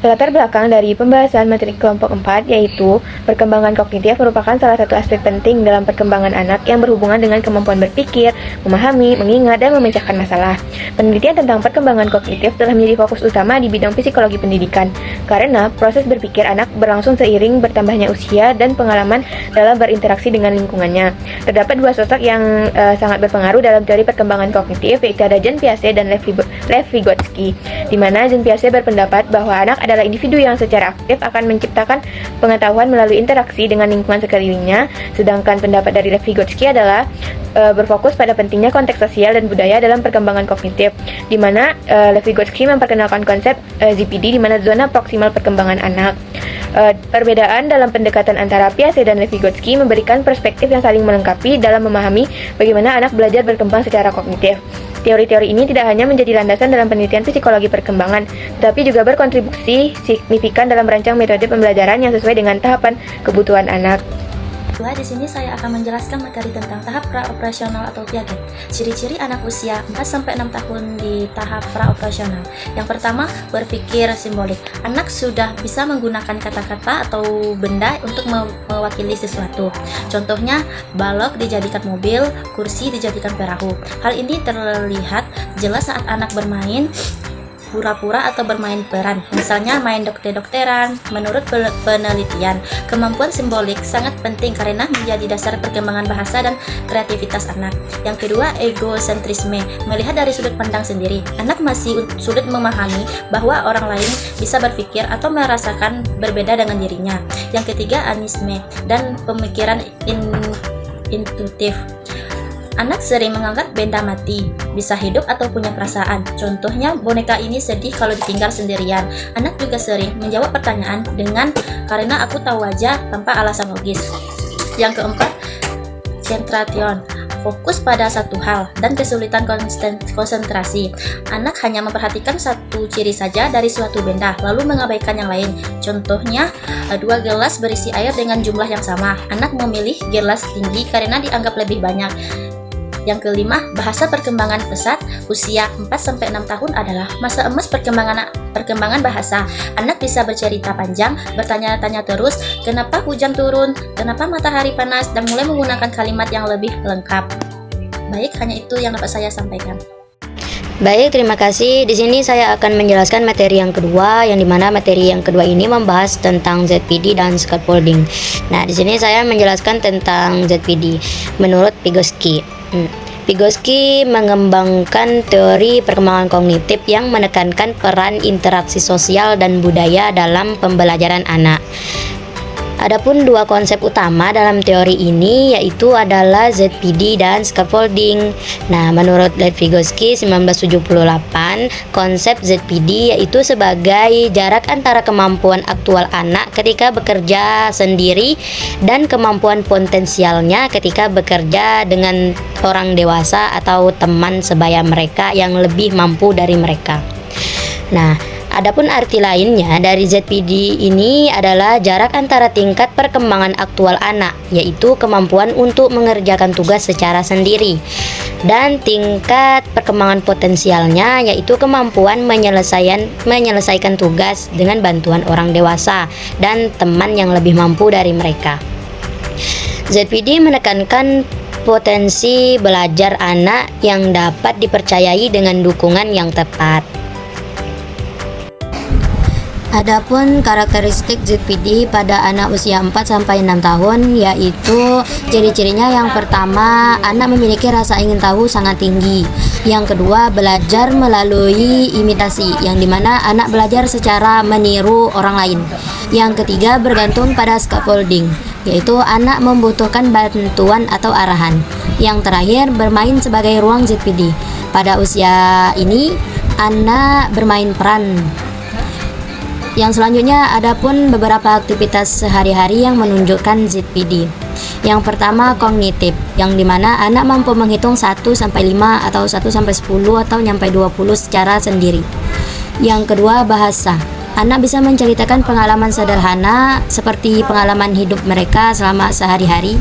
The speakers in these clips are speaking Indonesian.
Latar belakang dari pembahasan materi kelompok 4 yaitu perkembangan kognitif merupakan salah satu aspek penting dalam perkembangan anak yang berhubungan dengan kemampuan berpikir, memahami, mengingat, dan memecahkan masalah. Penelitian tentang perkembangan kognitif telah menjadi fokus utama di bidang psikologi pendidikan karena proses berpikir anak berlangsung seiring bertambahnya usia dan pengalaman dalam berinteraksi dengan lingkungannya. Terdapat dua sosok yang sangat berpengaruh dalam teori perkembangan kognitif, yaitu ada Jean Piaget dan Lev Vygotsky, di mana Jean Piaget berpendapat bahwa anak adalah individu yang secara aktif akan menciptakan pengetahuan melalui interaksi dengan lingkungan sekelilingnya, sedangkan pendapat dari Lev Vygotsky adalah berfokus pada pentingnya konteks sosial dan budaya dalam perkembangan kognitif, di mana Lev Vygotsky memperkenalkan konsep ZPD, di mana zona proksimal perkembangan anak. Perbedaan dalam pendekatan antara Piaget dan Lev Vygotsky memberikan perspektif yang saling melengkapi dalam memahami bagaimana anak belajar berkembang secara kognitif. Teori-teori ini tidak hanya menjadi landasan dalam penelitian psikologi perkembangan, tetapi juga berkontribusi signifikan dalam merancang metode pembelajaran yang sesuai dengan tahapan kebutuhan anak. Di sini saya akan menjelaskan materi tentang tahap pra-operasional atau Piaget. Ciri-ciri anak usia 4-6 tahun di tahap pra-operasional. Yang pertama, berpikir simbolik. Anak sudah bisa menggunakan kata-kata atau benda untuk mewakili sesuatu. Contohnya, balok dijadikan mobil, kursi dijadikan perahu. Hal ini terlihat jelas saat anak bermain pura-pura atau bermain peran, misalnya main dokter-dokteran. Menurut penelitian, kemampuan simbolik sangat penting karena menjadi dasar perkembangan bahasa dan kreativitas anak. Yang kedua, egosentrisme, melihat dari sudut pandang sendiri. Anak masih sulit memahami bahwa orang lain bisa berpikir atau merasakan berbeda dengan dirinya. Yang ketiga, anisme dan pemikiran intuitif. Anak sering menganggap benda mati, bisa hidup atau punya perasaan. Contohnya, boneka ini sedih kalau ditinggal sendirian. Anak juga sering menjawab pertanyaan dengan "karena aku tahu aja" tanpa alasan logis. Yang keempat, centration, fokus pada satu hal dan kesulitan konsentrasi. Anak hanya memperhatikan satu ciri saja dari suatu benda, lalu mengabaikan yang lain. Contohnya, 2 gelas berisi air dengan jumlah yang sama. Anak memilih gelas tinggi karena dianggap lebih banyak. Yang kelima, bahasa perkembangan pesat. Usia 4-6 tahun adalah masa emas perkembangan bahasa. Anak bisa bercerita panjang, bertanya-tanya terus, kenapa hujan turun, kenapa matahari panas, dan mulai menggunakan kalimat yang lebih lengkap. Baik, hanya itu yang dapat saya sampaikan. Baik, terima kasih. Di sini saya akan menjelaskan materi yang kedua, yang dimana materi yang kedua ini membahas tentang ZPD dan scaffolding. Nah, di sini saya menjelaskan tentang ZPD menurut Vygotsky. Vygotsky mengembangkan teori perkembangan kognitif yang menekankan peran interaksi sosial dan budaya dalam pembelajaran anak. Adapun dua konsep utama dalam teori ini yaitu adalah ZPD dan scaffolding. Nah, menurut Lev Vygotsky 1978, konsep ZPD yaitu sebagai jarak antara kemampuan aktual anak ketika bekerja sendiri dan kemampuan potensialnya ketika bekerja dengan orang dewasa atau teman sebaya mereka yang lebih mampu dari mereka. Nah, adapun arti lainnya dari ZPD ini adalah jarak antara tingkat perkembangan aktual anak, yaitu kemampuan untuk mengerjakan tugas secara sendiri, dan tingkat perkembangan potensialnya, yaitu kemampuan menyelesaikan tugas dengan bantuan orang dewasa dan teman yang lebih mampu dari mereka. ZPD menekankan potensi belajar anak yang dapat dipercayai dengan dukungan yang tepat. Adapun karakteristik ZPD pada anak usia 4-6 tahun yaitu ciri-cirinya: yang pertama, anak memiliki rasa ingin tahu sangat tinggi. Yang kedua, belajar melalui imitasi, yang dimana anak belajar secara meniru orang lain. Yang ketiga, bergantung pada scaffolding, yaitu anak membutuhkan bantuan atau arahan. Yang terakhir, bermain sebagai ruang ZPD. Pada usia ini, anak bermain peran. Yang selanjutnya, ada pun beberapa aktivitas sehari-hari yang menunjukkan ZPD. Yang pertama, kognitif, yang dimana anak mampu menghitung 1-5 atau 1-10 atau sampai 20 secara sendiri. Yang kedua, bahasa. Anak bisa menceritakan pengalaman sederhana seperti pengalaman hidup mereka selama sehari-hari.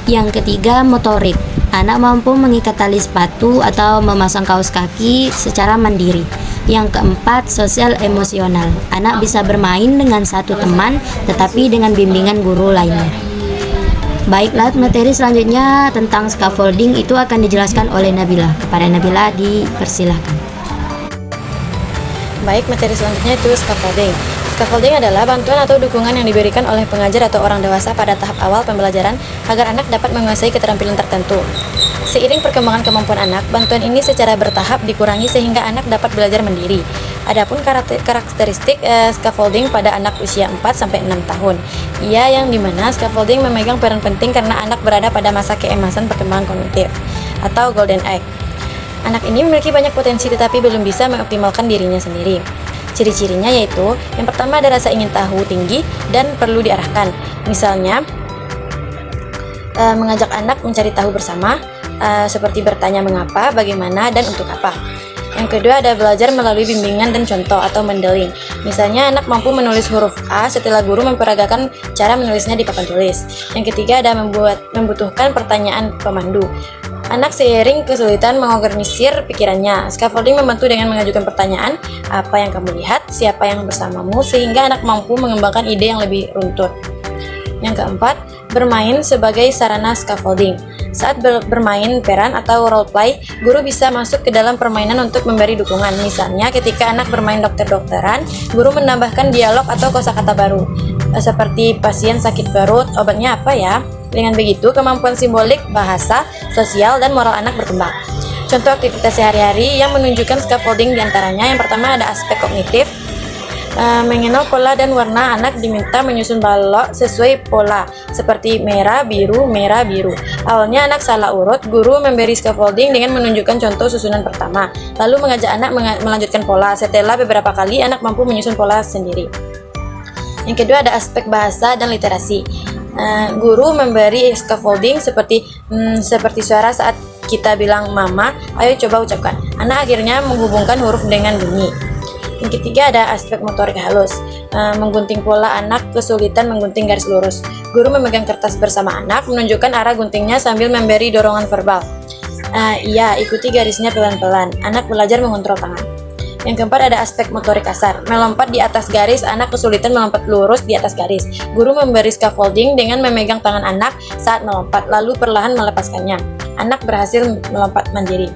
Yang ketiga, motorik. Anak mampu mengikat tali sepatu atau memasang kaos kaki secara mandiri. Yang keempat, sosial emosional. Anak bisa bermain dengan satu teman, tetapi dengan bimbingan guru lainnya. Baiklah, materi selanjutnya tentang scaffolding itu akan dijelaskan oleh Nabila. Kepada Nabila dipersilahkan. Baik, materi selanjutnya itu scaffolding. Scaffolding adalah bantuan atau dukungan yang diberikan oleh pengajar atau orang dewasa pada tahap awal pembelajaran agar anak dapat menguasai keterampilan tertentu. Seiring perkembangan kemampuan anak, bantuan ini secara bertahap dikurangi sehingga anak dapat belajar mandiri. Adapun karakteristik scaffolding pada anak usia 4-6 tahun. Ia yang dimana scaffolding memegang peran penting karena anak berada pada masa keemasan perkembangan kognitif atau golden age. Anak ini memiliki banyak potensi tetapi belum bisa mengoptimalkan dirinya sendiri. Ciri-cirinya yaitu, yang pertama ada rasa ingin tahu tinggi dan perlu diarahkan. Misalnya, mengajak anak mencari tahu bersama, seperti bertanya mengapa, bagaimana, dan untuk apa. Yang kedua ada belajar melalui bimbingan dan contoh atau modeling. Misalnya anak mampu menulis huruf A setelah guru memperagakan cara menulisnya di papan tulis. Yang ketiga ada membutuhkan pertanyaan pemandu. Anak seiring kesulitan mengorganisir pikirannya. Scaffolding membantu dengan mengajukan pertanyaan, apa yang kamu lihat, siapa yang bersamamu, sehingga anak mampu mengembangkan ide yang lebih runtut. Yang keempat, bermain sebagai sarana scaffolding. Saat bermain peran atau role play, guru bisa masuk ke dalam permainan untuk memberi dukungan. Misalnya ketika anak bermain dokter-dokteran, guru menambahkan dialog atau kosakata baru. Seperti pasien sakit perut, obatnya apa ya? Dengan begitu, kemampuan simbolik, bahasa, sosial, dan moral anak berkembang. Contoh aktivitas sehari-hari yang menunjukkan scaffolding diantaranya, yang pertama ada aspek kognitif. Mengenal pola dan warna, anak diminta menyusun balok sesuai pola, seperti merah, biru, merah, biru. Awalnya anak salah urut, guru memberi scaffolding dengan menunjukkan contoh susunan pertama, lalu mengajak anak melanjutkan pola. Setelah beberapa kali, anak mampu menyusun pola sendiri. Yang kedua ada aspek bahasa dan literasi. Guru memberi scaffolding seperti suara saat kita bilang mama, ayo coba ucapkan. Anak akhirnya menghubungkan huruf dengan bunyi. Yang ketiga ada aspek motorik halus. Menggunting pola, anak kesulitan menggunting garis lurus. Guru memegang kertas bersama anak, menunjukkan arah guntingnya sambil memberi dorongan verbal. Iya, ikuti garisnya pelan-pelan. Anak belajar mengontrol tangan. Yang keempat ada aspek motorik kasar. Melompat di atas garis, anak kesulitan melompat lurus di atas garis. Guru memberi scaffolding dengan memegang tangan anak saat melompat, lalu perlahan melepaskannya. Anak berhasil melompat mandiri.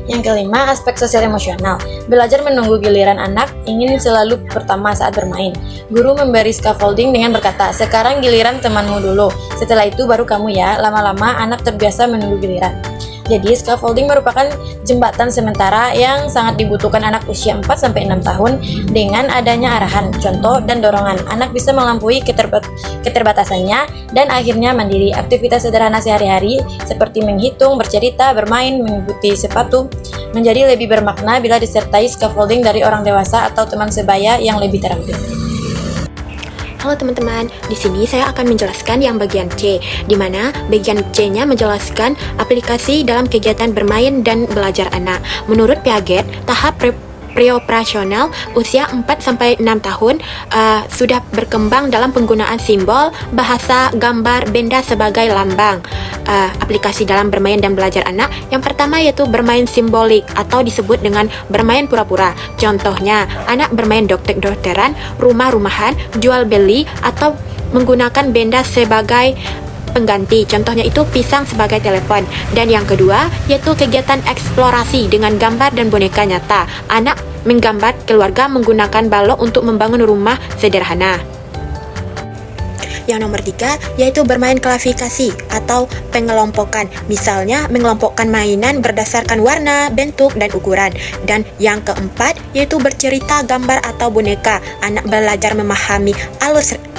Yang kelima, aspek sosial emosional. Belajar menunggu giliran anak, ingin selalu pertama saat bermain. Guru memberi scaffolding dengan berkata, sekarang giliran temanmu dulu. Setelah itu baru kamu ya. Lama-lama anak terbiasa menunggu giliran. Jadi, scaffolding merupakan jembatan sementara yang sangat dibutuhkan anak usia 4-6 tahun. Dengan adanya arahan, contoh, dan dorongan, anak bisa melampaui keterbatasannya dan akhirnya mandiri. Aktivitas sederhana sehari-hari seperti menghitung, bercerita, bermain, mengikuti sepatu menjadi lebih bermakna bila disertai scaffolding dari orang dewasa atau teman sebaya yang lebih terampil. Halo teman-teman, di sini saya akan menjelaskan yang bagian C, di mana bagian C-nya menjelaskan aplikasi dalam kegiatan bermain dan belajar anak. Menurut Piaget, tahap preoperasional usia 4-6 tahun sudah berkembang dalam penggunaan simbol, bahasa, gambar, benda sebagai lambang. Aplikasi dalam bermain dan belajar anak yang pertama yaitu bermain simbolik atau disebut dengan bermain pura-pura. Contohnya, anak bermain dokter-dokteran, rumah-rumahan, jual beli, atau menggunakan benda sebagai pengganti. Contohnya itu pisang sebagai telepon. Dan yang kedua yaitu kegiatan eksplorasi dengan gambar dan boneka nyata. Anak menggambar keluarga menggunakan balok untuk membangun rumah sederhana. Yang nomor 3 yaitu bermain klasifikasi atau pengelompokan. Misalnya mengelompokkan mainan berdasarkan warna, bentuk, dan ukuran. Dan yang keempat yaitu bercerita gambar atau boneka. Anak belajar memahami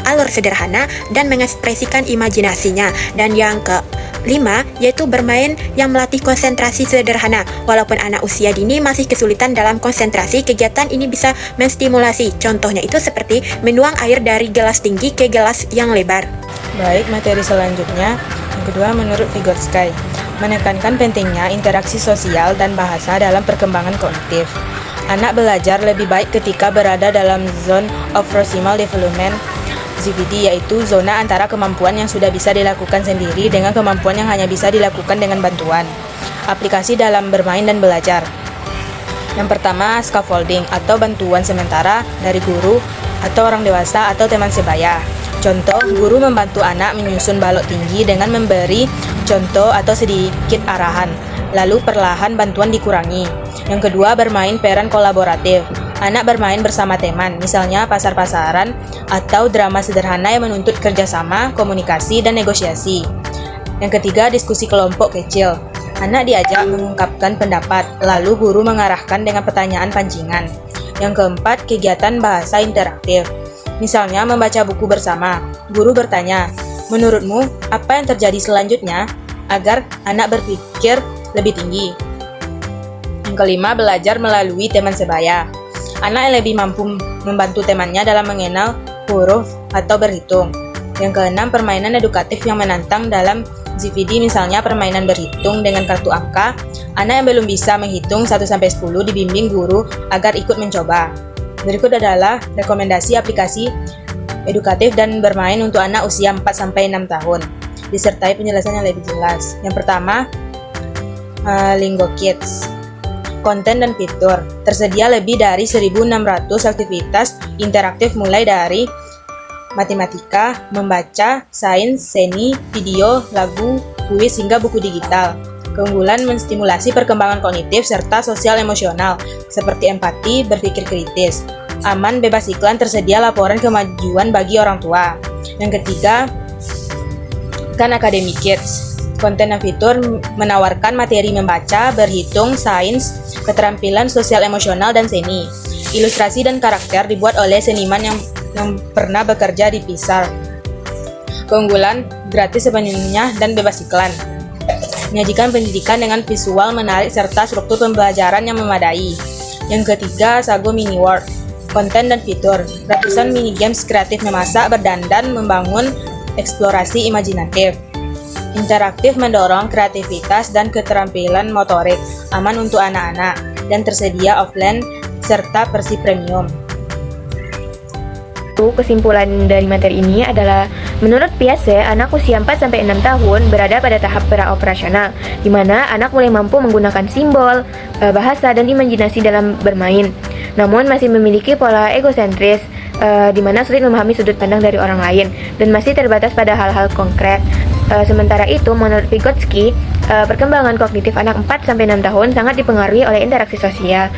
alur sederhana dan mengekspresikan imajinasinya. Dan yang kelima yaitu bermain yang melatih konsentrasi sederhana. Walaupun anak usia dini masih kesulitan dalam konsentrasi, kegiatan ini bisa menstimulasi. Contohnya itu seperti menuang air dari gelas tinggi ke gelas yang lebar. Baik, materi selanjutnya yang kedua menurut Vygotsky, menekankan pentingnya interaksi sosial dan bahasa dalam perkembangan kognitif. Anak belajar lebih baik ketika berada dalam zone of proximal development ZVD, yaitu zona antara kemampuan yang sudah bisa dilakukan sendiri dengan kemampuan yang hanya bisa dilakukan dengan bantuan. Aplikasi dalam bermain dan belajar. Yang pertama, scaffolding atau bantuan sementara dari guru atau orang dewasa atau teman sebaya. Contoh, guru membantu anak menyusun balok tinggi dengan memberi contoh atau sedikit arahan, lalu perlahan bantuan dikurangi. Yang kedua, bermain peran kolaboratif. Anak bermain bersama teman, misalnya pasar-pasaran atau drama sederhana yang menuntut kerjasama, komunikasi, dan negosiasi. Yang ketiga, diskusi kelompok kecil. Anak diajak mengungkapkan pendapat, lalu guru mengarahkan dengan pertanyaan pancingan. Yang keempat, kegiatan bahasa interaktif. Misalnya membaca buku bersama. Guru bertanya, menurutmu apa yang terjadi selanjutnya agar anak berpikir lebih tinggi? Yang kelima, belajar melalui teman sebaya. Anak yang lebih mampu membantu temannya dalam mengenal huruf atau berhitung. Yang keenam, permainan edukatif yang menantang dalam ZPD, misalnya permainan berhitung dengan kartu angka. Anak yang belum bisa menghitung 1-10 dibimbing guru agar ikut mencoba. Berikut adalah rekomendasi aplikasi edukatif dan bermain untuk anak usia 4-6 tahun, disertai penjelasan yang lebih jelas. Yang pertama, Lingo Kids. Konten dan fitur. Tersedia lebih dari 1.600 aktivitas interaktif mulai dari matematika, membaca, sains, seni, video, lagu, kuis, hingga buku digital. Keunggulan menstimulasi perkembangan kognitif serta sosial emosional, seperti empati, berpikir kritis. Aman, bebas iklan, tersedia laporan kemajuan bagi orang tua. Yang ketiga, Khan Academy Kids. Konten dan fitur menawarkan materi membaca, berhitung, sains, keterampilan sosial emosional, dan seni. Ilustrasi dan karakter dibuat oleh seniman yang pernah bekerja di Pixar. Keunggulan, gratis sepenuhnya dan bebas iklan. Menyajikan pendidikan dengan visual menarik serta struktur pembelajaran yang memadai. Yang ketiga, Sago Mini World. Konten dan fitur. Ratusan mini games kreatif memasak, berdandan, membangun eksplorasi imajinatif. Interaktif mendorong kreativitas dan keterampilan motorik. Aman untuk anak-anak dan tersedia offline serta versi premium. Kesimpulan dari materi ini adalah, menurut Piaget, anak usia 4-6 tahun berada pada tahap pra-operasional, di mana anak mulai mampu menggunakan simbol, bahasa, dan imajinasi dalam bermain. Namun masih memiliki pola egosentris, di mana sulit memahami sudut pandang dari orang lain, dan masih terbatas pada hal-hal konkret. Sementara itu, menurut Vygotsky, perkembangan kognitif anak 4-6 tahun sangat dipengaruhi oleh interaksi sosial.